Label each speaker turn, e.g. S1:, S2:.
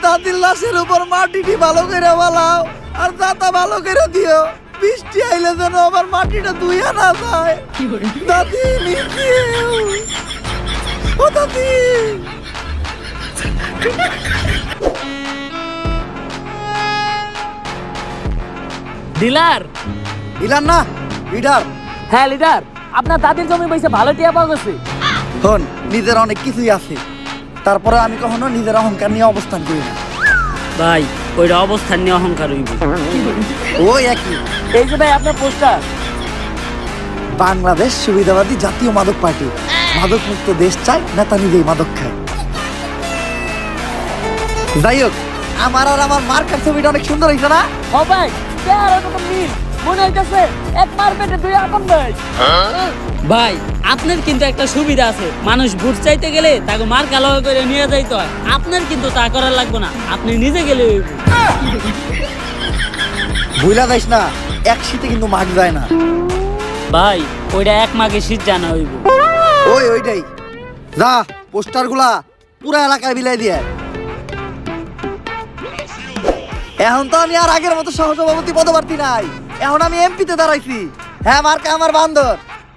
S1: দাদির লাশের উপর মাটিটি ভালো করে বালাও আর দাতা ভালো করে দিও। বৃষ্টি আইলে যেন আমার মাটিটা ধুইয়া না যায়। দাদি নিচে ও দাদি।
S2: ডিলার।
S1: দিলাম না লিডার।
S2: হ্যাঁ লিডার, আপনার দাদির জমি পয়সা ভালো টিয়া পাওয়া গেছে।
S1: হন, নিজের অনেক কিছুই আছে, তারপরে আমি কখনো নিজের অহংকার নিয়ে অবস্থান করি না।
S2: ভাই ওইটা অবস্থান নিয়ে অহংকার হইব।
S1: ওই একই।
S2: এই যে ভাই আপনার পোস্টার।
S1: বাংলাদেশ সুবিধাবাদী জাতীয় মাদক পার্টি, মাদক মুক্ত দেশ চাই, নেতা নিজেই মাদক খায়। যাই হোক, আমার আর আমার মার্কার ছবিটা অনেক সুন্দর হয়েছে না?
S2: ও ভাই চেহারা তো মিল, মনে হইতাছে এক মার পেটে দুই আপন ভাই। ভাই আপনার কিন্তু একটা সুবিধা আছে, মানুষ ভোট চাইতে গেলে তাকে মার কালো করে নিয়ে যাইতে হয়। আপনার কিন্তু তা করার লাগবে না, আপনি নিজে গেলে হইব।
S1: ভুলা যাইস না, এক শীতে কিন্তু মাগ যায় না।
S2: ভাই ওইটা এক মাঘে শীত জানা হইব।
S1: ওইটাই। যা পোস্টার গুলা পুরা এলাকায় বিলাই দিয়ে। এখন তো আমি আর আগের মতো সহসভাপতি পদপ্রার্থী নাই, এখন আমি এমপিতে দাঁড়াইছি। হ্যাঁ, মার্কা আমার বান্দর।